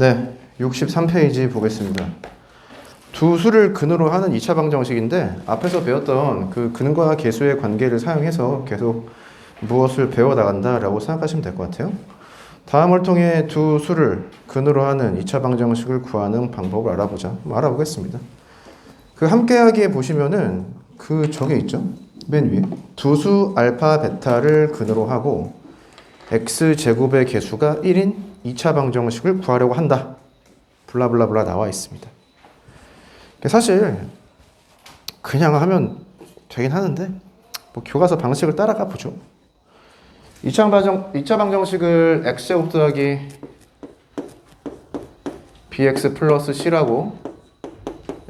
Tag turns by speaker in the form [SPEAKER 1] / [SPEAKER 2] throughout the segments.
[SPEAKER 1] 네, 63페이지 보겠습니다. 두 수를 근으로 하는 2차 방정식인데 앞에서 배웠던 그 근과 계수의 관계를 사용해서 계속 무엇을 배워나간다라고 생각하시면 될 것 같아요. 다음을 통해 두 수를 근으로 하는 2차 방정식을 구하는 방법을 알아보겠습니다. 그 함께하기에 보시면은 그 저게 있죠? 맨 위에 두 수 알파 베타를 근으로 하고 x제곱의 개수가 1인 2차 방정식을 구하려고 한다. 블라블라블라 나와 있습니다. 사실 그냥 하면 되긴 하는데 뭐 교과서 방식을 따라가 보죠. 2차 방정식을 x제곱 더하기 bx 플러스 c라고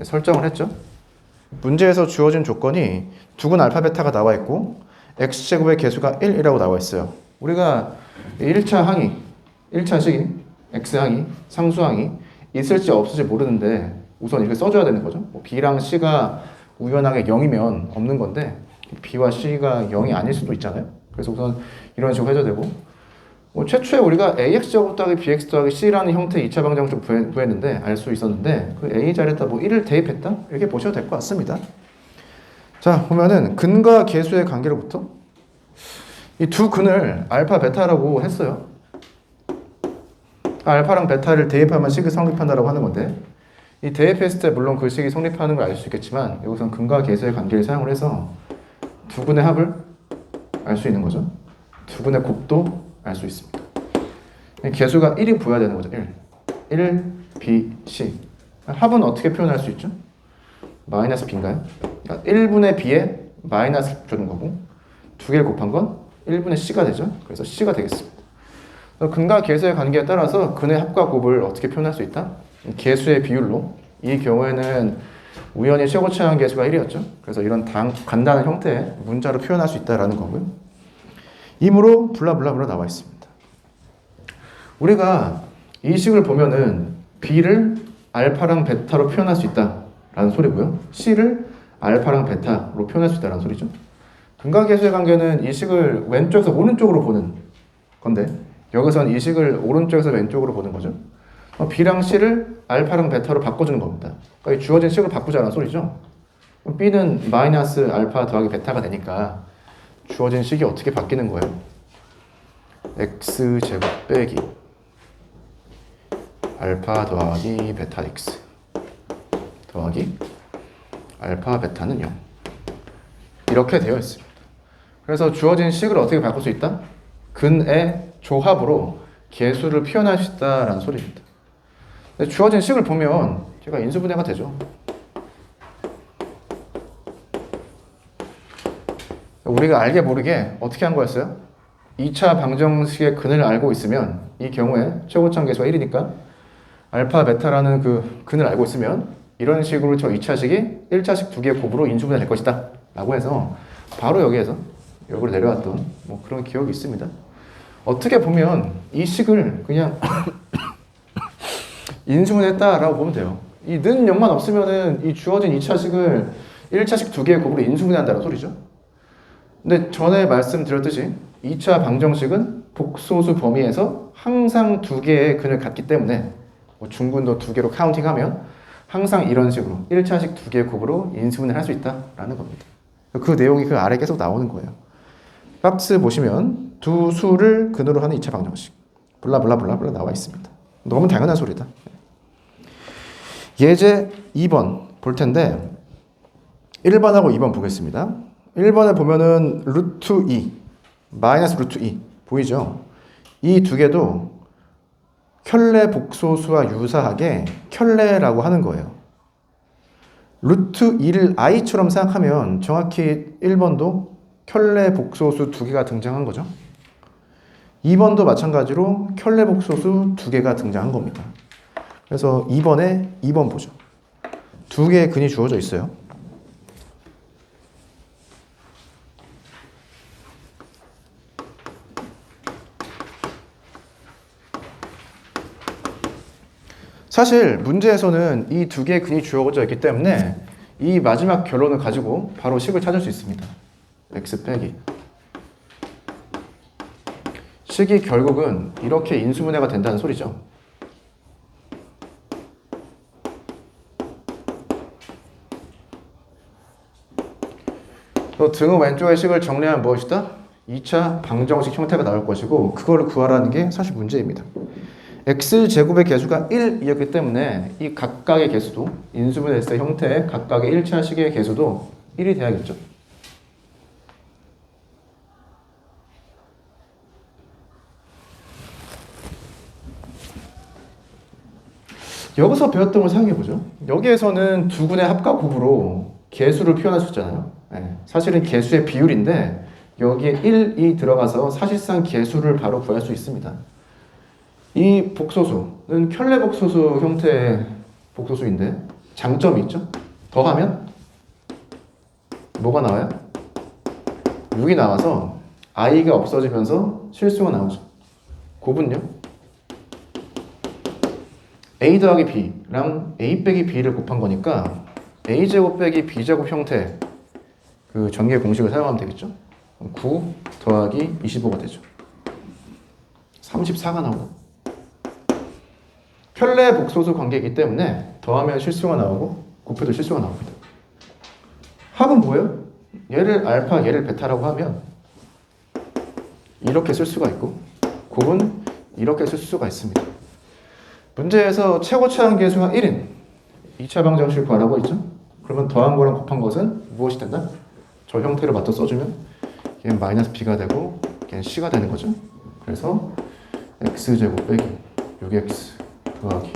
[SPEAKER 1] 설정을 했죠. 문제에서 주어진 조건이 두근 알파 베타가 나와 있고 x제곱의 개수가 1이라고 나와 있어요. 우리가 1차 항이, 1차 식이, x항이, 상수항이 있을지 없을지 모르는데 우선 이렇게 써줘야 되는 거죠. 뭐 b랑 c가 우연하게 0이면 없는 건데 b와 c가 0이 아닐 수도 있잖아요. 그래서 우선 이런 식으로 해줘야 되고 뭐 최초에 우리가 ax제곱 더하기 bx 더하기 c라는 형태의 2차 방정식을 구했는데 알 수 있었는데 그 a 자리에다 뭐 1을 대입했다? 이렇게 보셔도 될 것 같습니다. 자, 보면은 근과 계수의 관계로부터 이 두 근을 알파 베타라고 했어요. 알파랑 베타를 대입하면 식이 성립한다라고 하는 건데 이 대입했을 때 물론 그 식이 성립하는 걸 알 수 있겠지만 여기서는 근과 계수의 관계를 사용을 해서 두 근의 합을 알 수 있는 거죠. 두 근의 곱도 알 수 있습니다. 개수가 1이 보여야 되는 거죠. 1, B, C. 합은 어떻게 표현할 수 있죠? 마이너스 B인가요? 그러니까 1분의 B에 마이너스 주는 거고 두 개를 곱한 건 1분의 C가 되죠. 그래서 C가 되겠습니다. 근과 계수의 관계에 따라서 근의 합과 곱을 어떻게 표현할 수 있다? 개수의 비율로 이 경우에는 우연히 최고차항 개수가 1이었죠. 그래서 이런 간단한 형태의 문자로 표현할 수 있다라는 거고요. 이므로 블라블라블라 나와 있습니다. 우리가 이 식을 보면은 B를 알파랑 베타로 표현할 수 있다라는 소리고요. C를 알파랑 베타로 표현할 수 있다라는 소리죠. 근과 계수의 관계는 이 식을 왼쪽에서 오른쪽으로 보는 건데 여기서는 이 식을 오른쪽에서 왼쪽으로 보는 거죠. B랑 C를 알파랑 베타로 바꿔주는 겁니다. 그러니까 주어진 식을 바꾸자는 소리죠. B는 마이너스 알파 더하기 베타가 되니까 주어진 식이 어떻게 바뀌는 거예요? x제곱 빼기 알파 더하기 베타 x 더하기 알파 베타는 0 이렇게 되어 있습니다. 그래서 주어진 식을 어떻게 바꿀 수 있다? 근의 조합으로 개수를 표현할 수 있다라는 소리입니다. 주어진 식을 보면 제가 인수분해가 되죠. 우리가 알게 모르게 어떻게 한 거였어요? 2차 방정식의 근을 알고 있으면 이 경우에 최고차항 개수가 1이니까 알파 베타라는 그 근을 알고 있으면 이런 식으로 저 2차식이 1차식 두 개의 곱으로 인수분해 될 것이다 라고 해서 바로 여기에서 여기로 내려왔던 뭐 그런 기억이 있습니다. 어떻게 보면 이 식을 그냥 인수분해했다라고 보면 돼요. 이 는 0만 없으면은 이 주어진 2차식을 1차식 두 개의 곱으로 인수분해한다는 소리죠. 근데 전에 말씀드렸듯이 2차 방정식은 복소수 범위에서 항상 두 개의 근을 갖기 때문에 뭐 중근도 두 개로 카운팅하면 항상 이런 식으로 1차식 두 개의 곱으로 인수분해를 할 수 있다라는 겁니다. 그 내용이 그 아래 계속 나오는 거예요. 박스 보시면 두 수를 근으로 하는 2차 방정식 블라블라블라블라 나와 있습니다. 너무 당연한 소리다. 예제 2번 볼 텐데 1번하고 2번 보겠습니다. 1번에 보면은 루트 2, 마이너스 루트 2 보이죠? 이 두 개도 켤레 복소수와 유사하게 켤레라고 하는 거예요. 루트 2를 i처럼 생각하면 정확히 1번도 켤레 복소수 두 개가 등장한 거죠. 2번도 마찬가지로 켤레 복소수 두 개가 등장한 겁니다. 그래서 2번 보죠. 두 개의 근이 주어져 있어요. 사실 문제에서는 이 두 개의 근이 주어져 있기 때문에 이 마지막 결론을 가지고 바로 식을 찾을 수 있습니다. x 빼기 식이 결국은 이렇게 인수분해가 된다는 소리죠. 또 등호 왼쪽의 식을 정리하면 무엇이다? 2차 방정식 형태가 나올 것이고 그거를 구하라는 게 사실 문제입니다. x제곱의 개수가 1이었기 때문에 이 각각의 개수도 인수분해 했을 때 형태의 각각의 1차식의 개수도 1이 돼야겠죠. 여기서 배웠던 걸 생각해보죠. 여기에서는 두 군의 합과 곱으로 개수를 표현할 수 있잖아요. 네, 사실은 개수의 비율인데 여기에 1이 들어가서 사실상 개수를 바로 구할 수 있습니다. 이 복소수는 켤레 복소수 형태의 복소수인데 장점이 있죠. 더하면 뭐가 나와요? 6이 나와서 i가 없어지면서 실수가 나오죠. 곱은요? a 더하기 b랑 a 빼기 b를 곱한 거니까 a제곱 빼기 b제곱 형태 그 전개 공식을 사용하면 되겠죠. 9 더하기 25가 되죠. 34가 나오고 켤레 복소수 관계이기 때문에 더하면 실수가 나오고 곱해도 실수가 나옵니다. 합은 뭐예요? 얘를 알파, 얘를 베타라고 하면 이렇게 쓸 수가 있고 곱은 이렇게 쓸 수가 있습니다. 문제에서 최고차항 계수가 1인 2차 방정식을 구하라고 했죠? 그러면 더한 거랑 곱한 것은 무엇이 된다? 저 형태로 맞춰 써주면 얘는 마이너스 b가 되고 얘는 c가 되는 거죠. 그래서 x제곱 빼기 6x 더하기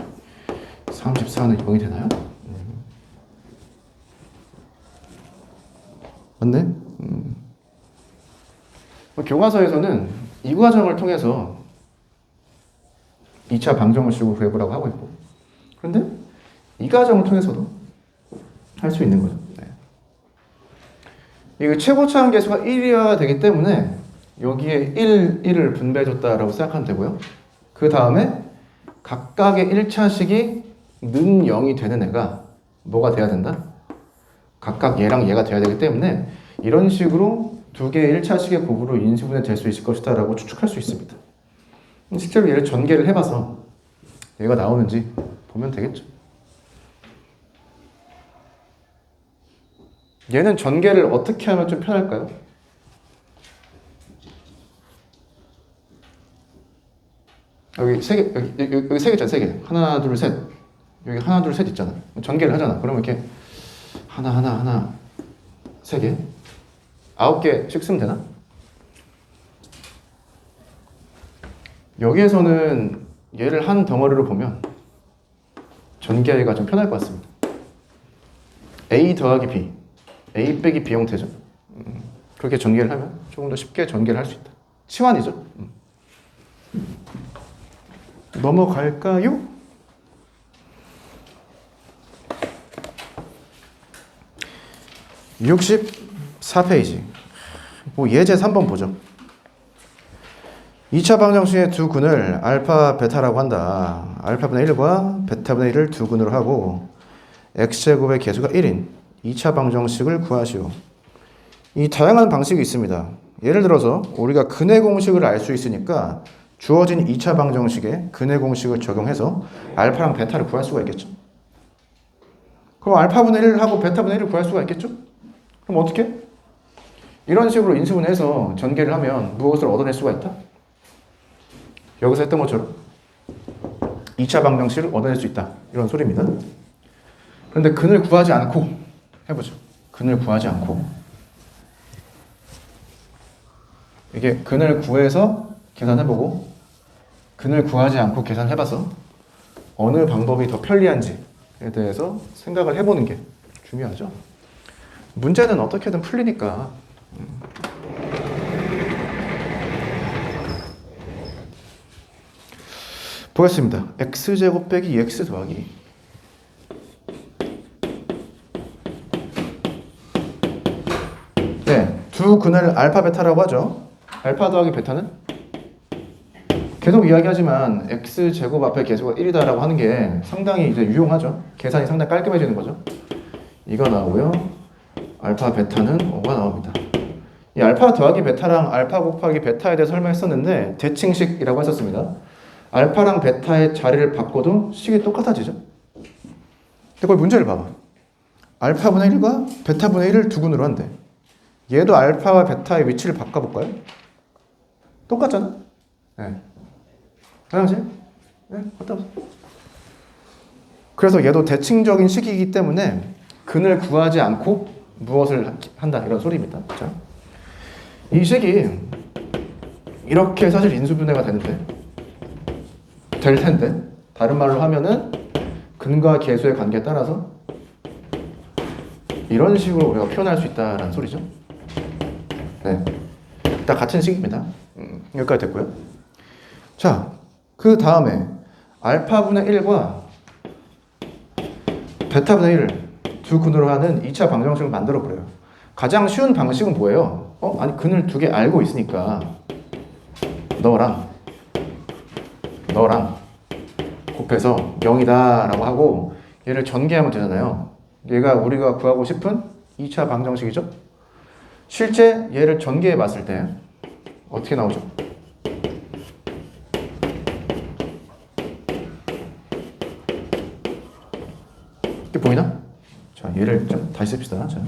[SPEAKER 1] 34는 0이 되나요? 맞네? 교과서에서는 이 과정을 통해서 2차 방정식을 구해보라고 하고 있고 그런데 이 과정을 통해서도 할 수 있는 거죠. 네. 이 최고차항 계수가 1이어야 되기 때문에 여기에 1을 분배해줬다라고 생각하면 되고요. 그 다음에 각각의 1차식이 는 0이 되는 애가 뭐가 돼야 된다? 각각 얘랑 얘가 돼야 되기 때문에 이런 식으로 두 개의 1차식의 곱으로 인수분해 될 수 있을 것이다 라고 추측할 수 있습니다. 실제로 얘를 전개를 해봐서 얘가 나오는지 보면 되겠죠. 얘는 전개를 어떻게 하면 좀 편할까요? 여기 세 개, 여기 세 개 있잖아, 세 개. 하나, 둘, 셋. 여기 하나, 둘, 셋 있잖아. 전개를 하잖아. 그러면 이렇게 하나, 세 개. 9개씩 쓰면 되나? 여기에서는 얘를 한 덩어리로 보면 전개가 좀 편할 것 같습니다. a 더하기 b, a 빼기 b 형태죠. 그렇게 전개를 하면 조금 더 쉽게 전개를 할 수 있다. 치환이죠. 넘어갈까요? (64페이지) 뭐 예제 3번 보죠. 2차 방정식의 두 근을 알파, 베타라고 한다. 알파분의 1과 베타분의 1을 두 근으로 하고 x제곱의 개수가 1인 2차 방정식을 구하시오. 이 다양한 방식이 있습니다. 예를 들어서 우리가 근의 공식을 알 수 있으니까 주어진 2차 방정식에 근의 공식을 적용해서 알파랑 베타를 구할 수가 있겠죠. 그럼 알파분의 1을 하고 베타분의 1을 구할 수가 있겠죠. 그럼 어떻게? 이런 식으로 인수분해해서 전개를 하면 무엇을 얻어낼 수가 있다? 여기서 했던 것처럼 2차 방정식을 얻어낼 수 있다. 이런 소리입니다. 그런데 근을 구하지 않고 해보죠. 근을 구하지 않고 이게 근을 구해서 계산해보고 근을 구하지 않고 계산해봐서 어느 방법이 더 편리한지에 대해서 생각을 해보는 게 중요하죠. 문제는 어떻게든 풀리니까 보겠습니다. x제곱 빼기 2x 더하기 네, 두 근을 알파, 베타라고 하죠. 알파 더하기 베타는 계속 이야기하지만 x제곱 앞에 개수가 1이다라고 하는 게 상당히 이제 유용하죠. 계산이 상당히 깔끔해지는 거죠. 이거 나오고요. 알파, 베타는 5가 나옵니다. 이 알파 더하기 베타랑 알파 곱하기 베타에 대해서 설명했었는데 대칭식이라고 했었습니다. 알파랑 베타의 자리를 바꿔도 식이 똑같아지죠. 근데 거기 문제를 봐봐. 알파분의 1과 베타분의 1을 두 근으로 한대. 얘도 알파와 베타의 위치를 바꿔볼까요? 똑같잖아? 네. 맞지? 네, 맞다. 그래서 얘도 대칭적인 식이기 때문에 근을 구하지 않고 무엇을 한다 이런 소리입니다. 자, 이 식이 이렇게 사실 인수분해가 될 텐데 다른 말로 하면은 근과 계수의 관계에 따라서 이런 식으로 우리가 표현할 수 있다라는 소리죠. 네, 다 같은 식입니다. 여기까지 됐고요. 자, 그 다음에 알파분의 1과 베타분의 1을 두 근으로 하는 2차 방정식을 만들어 버려요. 가장 쉬운 방식은 뭐예요? 아니 근을 두 개 알고 있으니까 너랑 곱해서 0이다 라고 하고 얘를 전개하면 되잖아요. 얘가 우리가 구하고 싶은 2차 방정식이죠. 실제 얘를 전개해 봤을 때 어떻게 나오죠? 이게 보이나? 자, 얘를 좀 다시 씁시다. 자.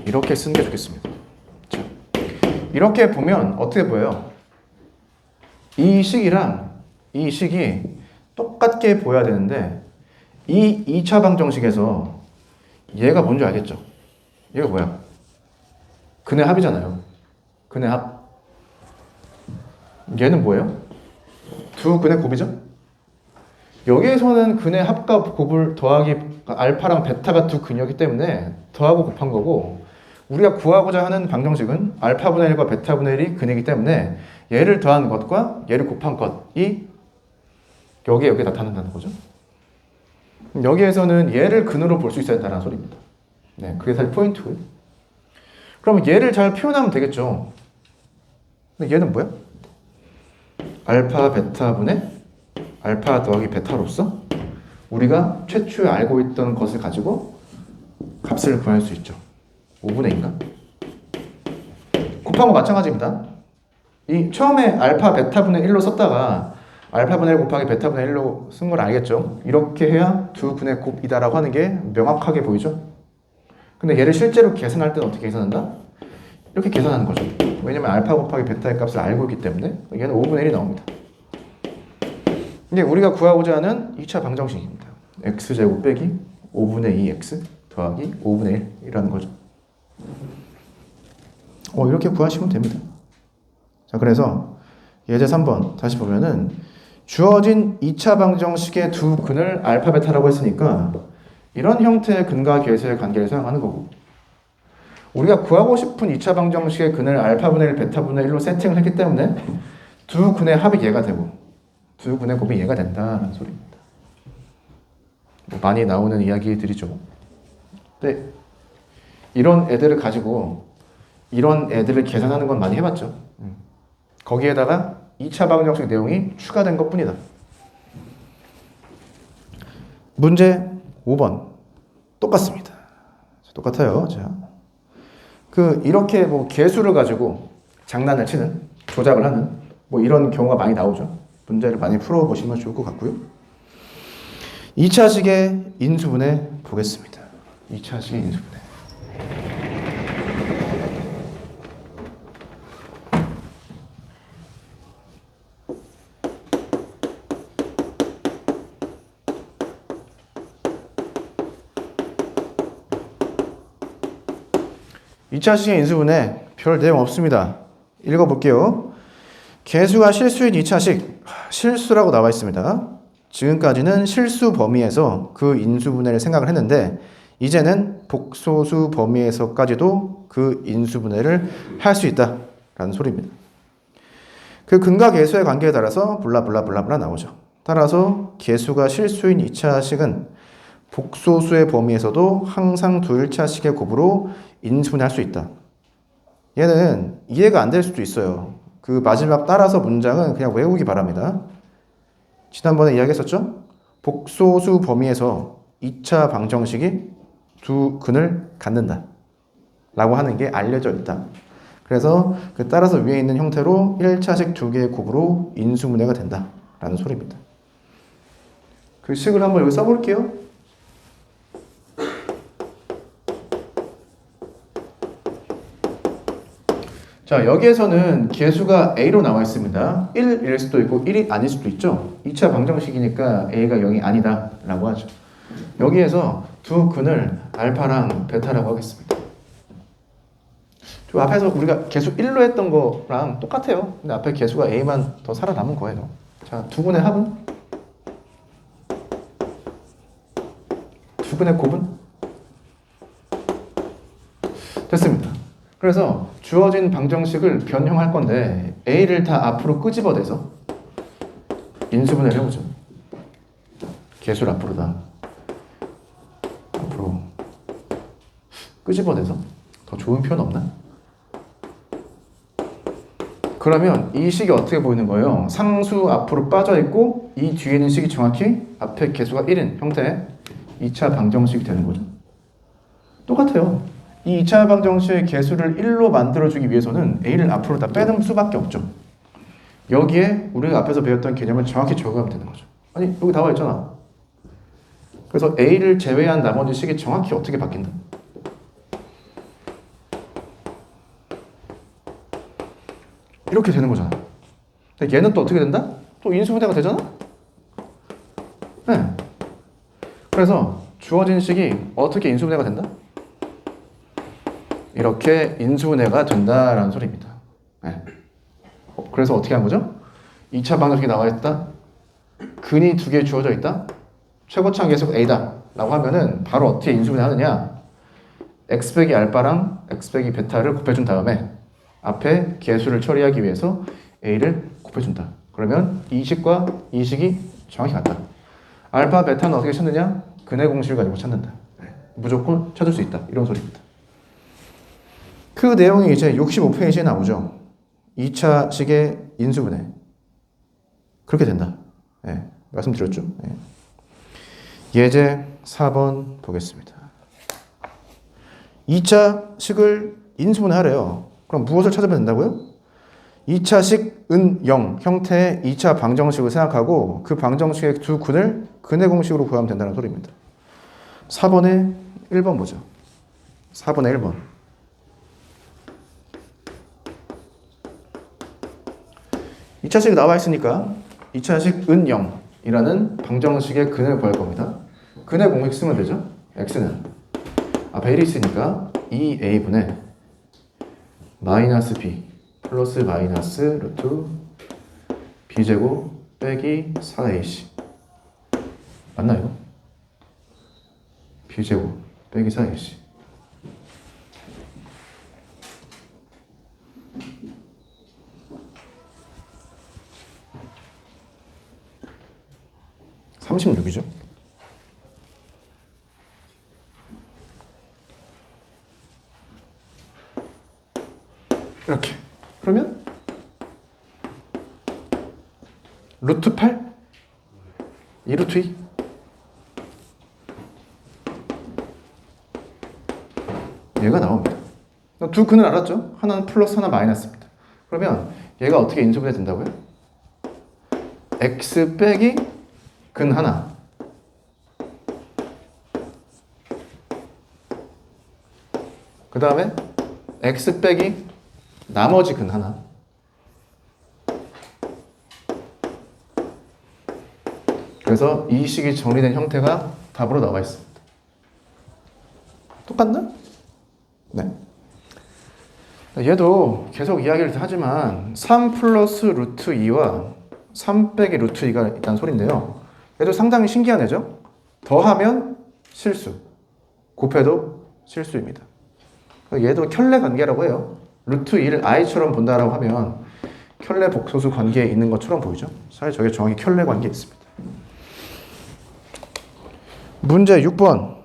[SPEAKER 1] 이렇게 쓰는 게 좋겠습니다. 자, 이렇게 보면 어떻게 보여요? 이 식이랑 이 식이 똑같게 보여야 되는데 이 2차 방정식에서 얘가 뭔지 알겠죠? 얘가 뭐야? 근의 합이잖아요. 근의 합. 얘는 뭐예요? 두 근의 곱이죠? 여기에서는 근의 합과 곱을 더하기 알파랑 베타가 두 근이었기 때문에 더하고 곱한 거고 우리가 구하고자 하는 방정식은 알파분의 1과 베타분의 1이 근이기 때문에 얘를 더한 것과 얘를 곱한 것이 여기에 나타난다는 거죠. 여기에서는 얘를 근으로 볼 수 있어야 된다는 소리입니다. 네, 그게 사실 포인트고요. 그러면 얘를 잘 표현하면 되겠죠. 근데 얘는 뭐야? 알파 베타분의 알파 더하기 베타로서 우리가 최초에 알고 있던 것을 가지고 값을 구할 수 있죠. 5분의 2인가? 곱한 거 마찬가지입니다. 이 처음에 알파 베타분의 1로 썼다가 알파분의 1 곱하기 베타분의 1로 쓴 걸 알겠죠? 이렇게 해야 두 근의 곱이다라고 하는 게 명확하게 보이죠? 근데 얘를 실제로 계산할 때는 어떻게 계산한다? 이렇게 계산하는 거죠. 왜냐면 알파 곱하기 베타의 값을 알고 있기 때문에 얘는 5분의 1이 나옵니다. 이게 우리가 구하고자 하는 2차 방정식입니다. x제곱 빼기 5분의 2x 더하기 5분의 1이라는 거죠. 이렇게 구하시면 됩니다. 자, 그래서 예제 3번 다시 보면은 주어진 2차 방정식의 두 근을 알파 베타라고 했으니까 이런 형태의 근과 계수의 관계를 사용하는 거고 우리가 구하고 싶은 2차 방정식의 근을 알파분의 1, 베타분의 1로 세팅을 했기 때문에 두 근의 합이 얘가 되고 두 근의 곱이 얘가 된다는 소리입니다. 많이 나오는 이야기들이죠. 네, 이런 애들을 가지고 이런 애들을 계산하는 건 많이 해봤죠. 거기에다가 2차 방정식 내용이 추가된 것 뿐이다. 문제 5번 똑같습니다. 똑같아요. 자, 이렇게 계수를 가지고 장난을 치는 조작을 하는 이런 경우가 많이 나오죠. 문제를 많이 풀어보시면 좋을 것 같고요. 2차식의 인수분해 보겠습니다. 2차식의 인수분해. 2차식의 인수분해 별 내용 없습니다. 읽어볼게요. 계수가 실수인 2차식, 실수라고 나와 있습니다. 지금까지는 실수 범위에서 그 인수분해를 생각을 했는데 이제는 복소수 범위에서까지도 그 인수분해를 할 수 있다라는 소리입니다. 그 근과 계수의 관계에 따라서 블라블라블라블라 나오죠. 따라서 계수가 실수인 2차식은 복소수의 범위에서도 항상 두 1차식의 곱으로 인수분해할 수 있다. 얘는 이해가 안 될 수도 있어요. 그 마지막 따라서 문장은 그냥 외우기 바랍니다. 지난번에 이야기했었죠? 복소수 범위에서 2차 방정식이 두 근을 갖는다 라고 하는 게 알려져 있다. 그래서 그 따라서 위에 있는 형태로 1차식 두 개의 곱으로 인수분해가 된다 라는 소리입니다. 그 식을 한번 여기 써볼게요. 자, 여기에서는 개수가 A로 나와 있습니다. 1일 수도 있고 1이 아닐 수도 있죠. 2차 방정식이니까 A가 0이 아니다 라고 하죠. 여기에서 두 근을 알파랑 베타라고 하겠습니다. 저 앞에서 우리가 개수 1로 했던 거랑 똑같아요. 근데 앞에 개수가 A만 더 살아남은 거예요. 자, 두 근의 합은? 두 근의 곱은? 됐습니다. 그래서 주어진 방정식을 변형할 건데 A를 다 앞으로 끄집어내서 인수분해를 해보죠. 개수를 앞으로 다 앞으로 끄집어내서 더 좋은 표현 없나? 그러면 이 식이 어떻게 보이는 거예요? 상수 앞으로 빠져있고 이 뒤에 있는 식이 정확히 앞에 개수가 1인 형태의 2차 방정식이 되는 거죠. 똑같아요. 이 2차 방정식의 개수를 1로 만들어주기 위해서는 A를 앞으로 다 빼는 수밖에 없죠. 여기에 우리가 앞에서 배웠던 개념을 정확히 적용하면 되는 거죠. 아니, 여기 나와 있잖아. 그래서 A를 제외한 나머지 식이 정확히 어떻게 바뀐다? 이렇게 되는 거잖아. 근데 얘는 또 어떻게 된다? 또 인수분해가 되잖아? 네. 그래서 주어진 식이 어떻게 인수분해가 된다? 이렇게 인수분해가 된다라는 소리입니다. 네. 그래서 어떻게 한 거죠? 2차 방정식이 나와 있다. 근이 두 개 주어져 있다. 최고차항 계수가 A다 라고 하면은 바로 어떻게 인수분해 하느냐? X 빼기 알파랑 X 빼기 베타를 곱해준 다음에 앞에 개수를 처리하기 위해서 A를 곱해준다. 그러면 이 식과 이 식이 정확히 같다. 알파, 베타는 어떻게 찾느냐? 근의 공식을 가지고 찾는다. 무조건 찾을 수 있다. 이런 소리입니다. 그 내용이 이제 65페이지에 나오죠. 2차 식의 인수분해. 그렇게 된다. 네, 말씀드렸죠. 네. 예제 4번 보겠습니다. 2차 식을 인수분해 하래요. 그럼 무엇을 찾으면 된다고요? 2차식 은 0 형태의 2차 방정식을 생각하고 그 방정식의 두 근을 근의 공식으로 구하면 된다는 소리입니다. 4번에 1번 보죠. 4번에 1번. 2차식이 나와 있으니까 2차식 은 0이라는 방정식의 근을 구할 겁니다. 근의 공식 쓰면 되죠. x는 앞에 1이 있으니까 2a분의 마이너스 b 플러스 마이너스 루트 b제곱 빼기 4ac 맞나요? b제곱 빼기 4ac 36이죠. 이렇게. 그러면 루트 8? 2루트 2? 얘가 나옵니다. 두 근을 알았죠? 하나는 플러스 하나 마이너스입니다. 그러면 얘가 어떻게 인수분해 된다고요? x 빼기 근 하나 그 다음에 x 빼기 나머지 근 하나 그래서 이 식이 정리된 형태가 답으로 나와 있습니다. 똑같나? 네. 얘도 계속 이야기를 하지만 3 플러스 루트 2와 3 빼기 루트 2가 있다는 소리인데요. 얘도 상당히 신기한 애죠. 더하면 실수, 곱해도 실수입니다. 얘도 켤레 관계라고 해요. 루트 2를 i처럼 본다라고 하면 켤레 복소수 관계에 있는 것처럼 보이죠. 사실 저게 정확히 켤레 관계에 있습니다. 문제 6번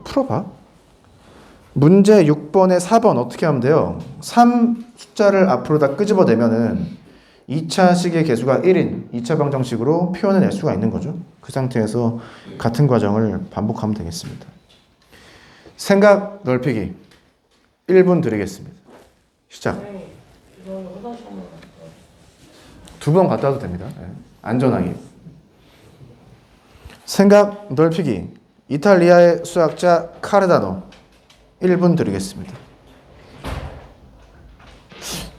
[SPEAKER 1] 풀어봐. 문제 6번에 4번 어떻게 하면 돼요? 3 숫자를 앞으로 다 끄집어내면은 2차 식의 개수가 1인 2차 방정식으로 표현해낼 수가 있는 거죠. 그 상태에서 같은 과정을 반복하면 되겠습니다. 생각 넓히기 1분 드리겠습니다. 시작. 두 번 갔다 와도 됩니다. 네. 안전하게. 생각 넓히기 이탈리아의 수학자 카르다노 1분 드리겠습니다.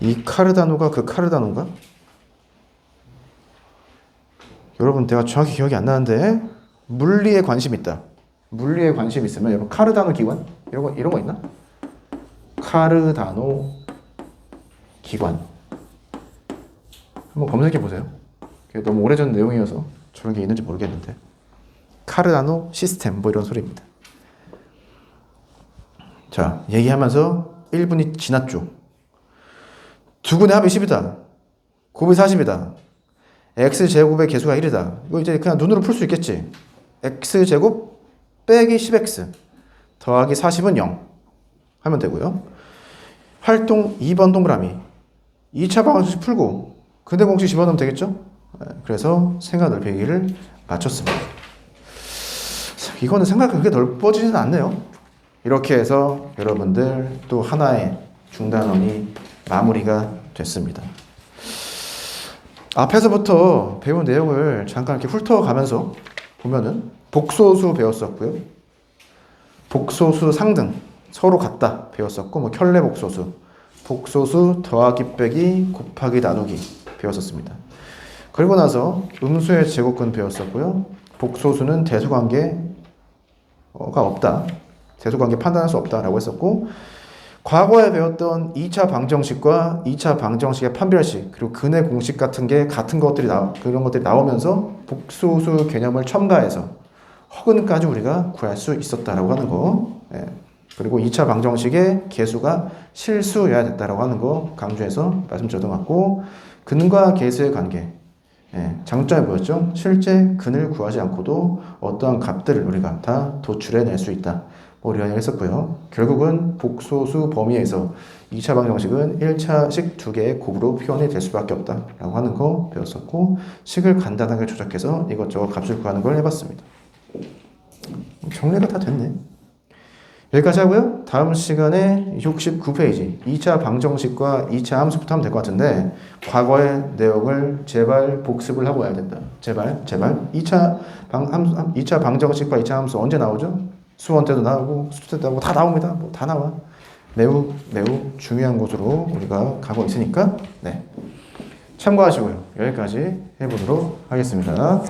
[SPEAKER 1] 이 카르다노가 그 카르다노인가? 여러분 내가 정확히 기억이 안 나는데 물리에 관심 있다. 물리에 관심 있으면 여러분 카르다노 기관 이런 거 있나? 카르다노 기관 한번 검색해 보세요. 너무 오래전 내용이어서 저런 게 있는지 모르겠는데 카르다노 시스템 뭐 이런 소리입니다. 자, 얘기하면서 1분이 지났죠. 두근의 합이 10이다. 곱이 40이다. x제곱의 개수가 1이다. 이거 이제 그냥 눈으로 풀 수 있겠지. x제곱 빼기 10x 더하기 40은 0 하면 되고요. 활동 2번 동그라미 2차 방정식 풀고 근대 공식 집어넣으면 되겠죠? 그래서 생각 넓히기를 맞췄습니다. 이거는 생각이 그렇게 넓어지지는 않네요. 이렇게 해서 여러분들 또 하나의 중단원이 마무리가 됐습니다. 앞에서부터 배운 내용을 잠깐 이렇게 훑어가면서 보면은 복소수 배웠었고요. 복소수 상등 서로 같다 배웠었고 뭐 켤레 복소수, 복소수 더하기 빼기 곱하기 나누기 배웠었습니다. 그리고 나서 음수의 제곱근 배웠었고요. 복소수는 대수관계가 없다. 대수관계 판단할 수 없다라고 했었고 과거에 배웠던 2차 방정식과 2차 방정식의 판별식 그리고 근의 공식 같은 게 같은 것들이 그런 것들이 나오면서 복소수 개념을 첨가해서 허근까지 우리가 구할 수 있었다라고 하는 거. 예. 그리고 2차 방정식의 개수가 실수여야 됐다라고 하는 거 강조해서 말씀드렸던 것 같고 근과 계수의 관계. 예. 장점이 뭐였죠? 실제 근을 구하지 않고도 어떠한 값들을 우리가 다 도출해낼 수 있다. 이런 이야기를 했었고요. 결국은 복소수 범위에서 2차 방정식은 1차식 두 개의 곱으로 표현이 될 수밖에 없다라고 하는 거 배웠었고 식을 간단하게 조작해서 이것저것 값을 구하는 걸 해봤습니다. 정리가 다 됐네. 여기까지 하고요. 다음 시간에 69페이지 2차 방정식과 2차 함수부터 하면 될 것 같은데 과거의 내용을 제발 복습을 하고 와야 된다. 제발 2차 방정식과 2차 함수 언제 나오죠? 수원 때도 나오고 수투 때도 나오고 다 나옵니다. 뭐 다 나와. 매우 중요한 곳으로 우리가 가고 있으니까 네. 참고하시고요. 여기까지 해보도록 하겠습니다.